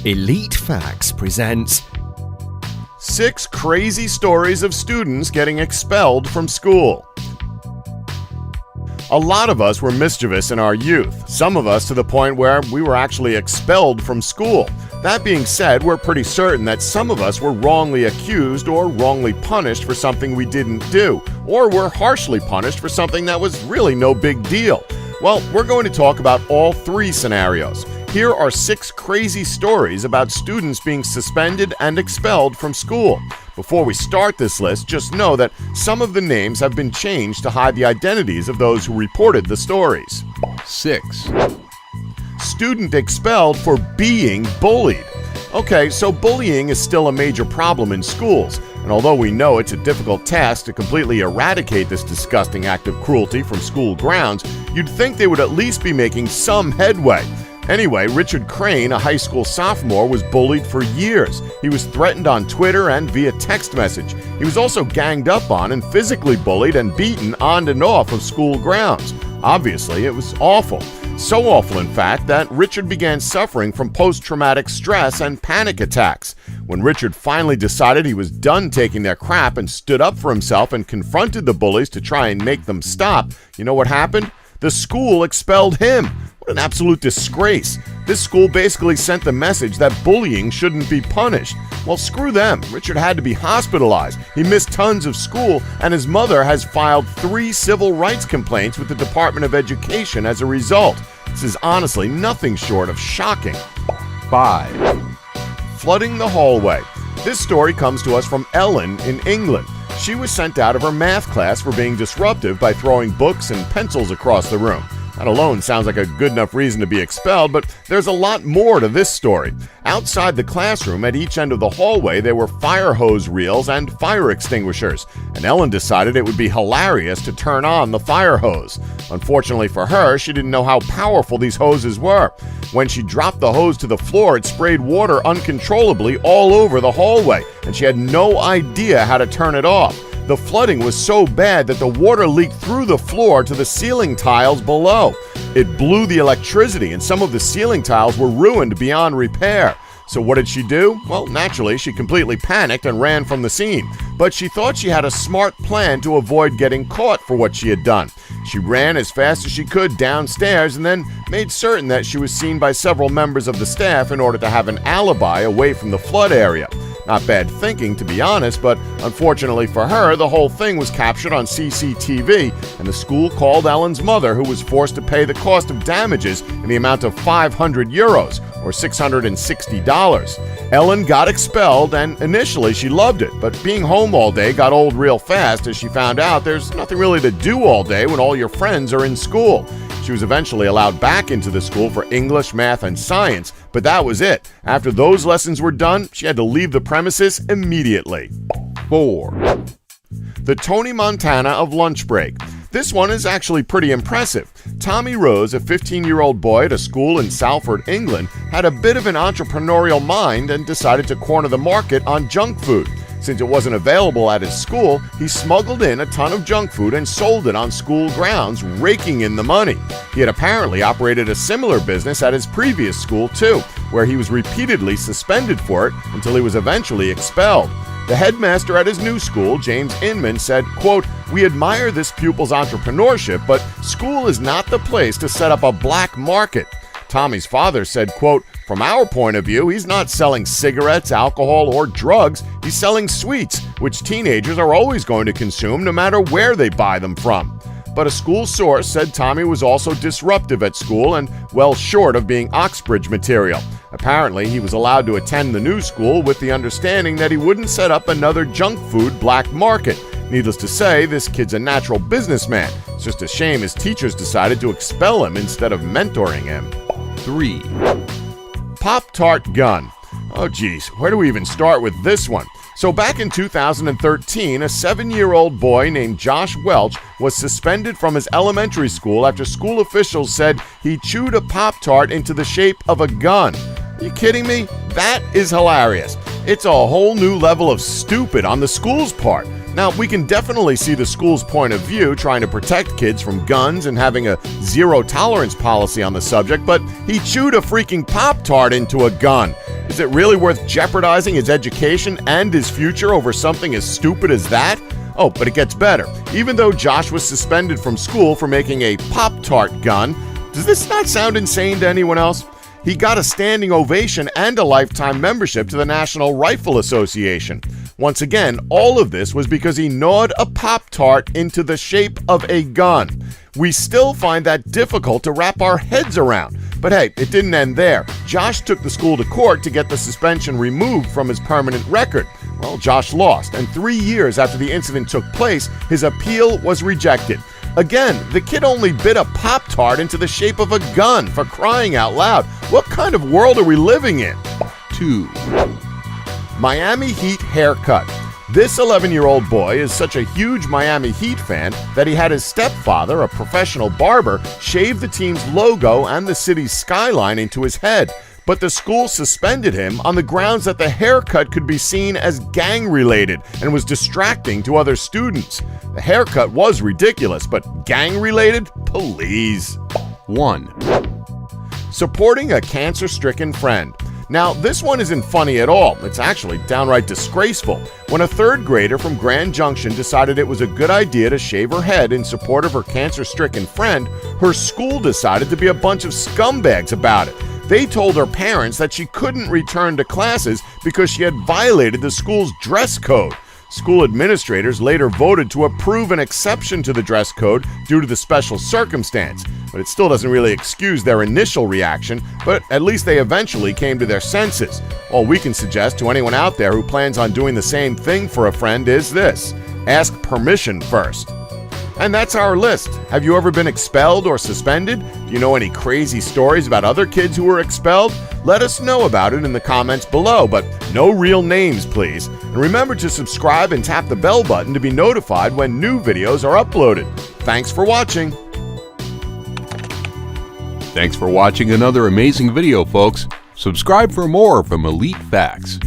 Elite Facts presents 6 crazy stories of students getting expelled from school. A lot of us were mischievous in our youth, some of us to the point where we were actually expelled from school. That being said, we're pretty certain that some of us were wrongly accused or wrongly punished for something we didn't do, or were harshly punished for something that was really no big deal. Well, we're going to talk about all 3 scenarios. Here are 6 crazy stories about students being suspended and expelled from school. Before we start this list, just know that some of the names have been changed to hide the identities of those who reported the stories. 6. Student expelled for being bullied. Okay, so bullying is still a major problem in schools, and although we know it's a difficult task to completely eradicate this disgusting act of cruelty from school grounds, you'd think they would at least be making some headway. Anyway, Richard Crane, a high school sophomore, was bullied for years. He was threatened on Twitter and via text message. He was also ganged up on and physically bullied and beaten on and off of school grounds. Obviously, it was awful. So awful, in fact, that Richard began suffering from post-traumatic stress and panic attacks. When Richard finally decided he was done taking their crap and stood up for himself and confronted the bullies to try and make them stop, you know what happened? The school expelled him. What an absolute disgrace. This school basically sent the message that bullying shouldn't be punished. Well, screw them. Richard had to be hospitalized. He missed tons of school, and his mother has filed 3 civil rights complaints with the Department of Education as a result. This is honestly nothing short of shocking. 5. Flooding the hallway. This story comes to us from Ellen in England. She was sent out of her math class for being disruptive by throwing books and pencils across the room. That alone sounds like a good enough reason to be expelled, but there's a lot more to this story. Outside the classroom, at each end of the hallway, there were fire hose reels and fire extinguishers, and Ellen decided it would be hilarious to turn on the fire hose. Unfortunately for her, she didn't know how powerful these hoses were. When she dropped the hose to the floor, it sprayed water uncontrollably all over the hallway, and she had no idea how to turn it off. The flooding was so bad that the water leaked through the floor to the ceiling tiles below. It blew the electricity, and some of the ceiling tiles were ruined beyond repair. So what did she do? Well, naturally, she completely panicked and ran from the scene. But she thought she had a smart plan to avoid getting caught for what she had done. She ran as fast as she could downstairs and then made certain that she was seen by several members of the staff in order to have an alibi away from the flood area. Not bad thinking, to be honest, but unfortunately for her, the whole thing was captured on CCTV, and the school called Ellen's mother, who was forced to pay the cost of damages in the amount of €500, or $660. Ellen got expelled, and initially she loved it, but being home all day got old real fast as she found out there's nothing really to do all day when all your friends are in school. She was eventually allowed back into the school for English, math, and science, but that was it. After those lessons were done, she had to leave the premises immediately. 4. The Tony Montana of lunch break. This one is actually pretty impressive. Tommy Rose, a 15-year-old boy at a school in Salford, England, had a bit of an entrepreneurial mind and decided to corner the market on junk food. Since it wasn't available at his school, he smuggled in a ton of junk food and sold it on school grounds, raking in the money. He had apparently operated a similar business at his previous school too, where he was repeatedly suspended for it until he was eventually expelled. The headmaster at his new school, James Inman, said, quote, "We admire this pupil's entrepreneurship, but school is not the place to set up a black market." Tommy's father said, quote, "From our point of view, he's not selling cigarettes, alcohol, or drugs. He's selling sweets, which teenagers are always going to consume no matter where they buy them from." But a school source said Tommy was also disruptive at school and well short of being Oxbridge material. Apparently, he was allowed to attend the new school with the understanding that he wouldn't set up another junk food black market. Needless to say, this kid's a natural businessman. It's just a shame his teachers decided to expel him instead of mentoring him. 3. Pop-Tart gun. Oh geez, where do we even start with this one? So back in 2013, a 7-year-old boy named Josh Welch was suspended from his elementary school after school officials said he chewed a Pop-Tart into the shape of a gun. Are you kidding me? That is hilarious. It's a whole new level of stupid on the school's part. Now, we can definitely see the school's point of view trying to protect kids from guns and having a zero-tolerance policy on the subject, but he chewed a freaking Pop-Tart into a gun. Is it really worth jeopardizing his education and his future over something as stupid as that? Oh, but it gets better. Even though Josh was suspended from school for making a Pop-Tart gun, does this not sound insane to anyone else? He got a standing ovation and a lifetime membership to the National Rifle Association. Once again, all of this was because he gnawed a Pop-Tart into the shape of a gun. We still find that difficult to wrap our heads around. But hey, it didn't end there. Josh took the school to court to get the suspension removed from his permanent record. Well, Josh lost, and 3 years after the incident took place, his appeal was rejected. Again, the kid only bit a Pop-Tart into the shape of a gun, for crying out loud. What kind of world are we living in? 2, Miami Heat haircut. This 11-year-old boy is such a huge Miami Heat fan that he had his stepfather, a professional barber, shave the team's logo and the city's skyline into his head. But the school suspended him on the grounds that the haircut could be seen as gang-related and was distracting to other students. The haircut was ridiculous, but gang-related? Please. 1, Supporting a cancer-stricken friend. Now, this one isn't funny at all. It's actually downright disgraceful. When a third grader from Grand Junction decided it was a good idea to shave her head in support of her cancer-stricken friend, her school decided to be a bunch of scumbags about it. They told her parents that she couldn't return to classes because she had violated the school's dress code. School administrators later voted to approve an exception to the dress code due to the special circumstance, but it still doesn't really excuse their initial reaction, but at least they eventually came to their senses. All we can suggest to anyone out there who plans on doing the same thing for a friend is this: ask permission first. And that's our list. Have you ever been expelled or suspended? Do you know any crazy stories about other kids who were expelled? Let us know about it in the comments below, but no real names, please. And remember to subscribe and tap the bell button to be notified when new videos are uploaded. Thanks for watching. Thanks for watching another amazing video, folks. Subscribe for more from Elite Facts.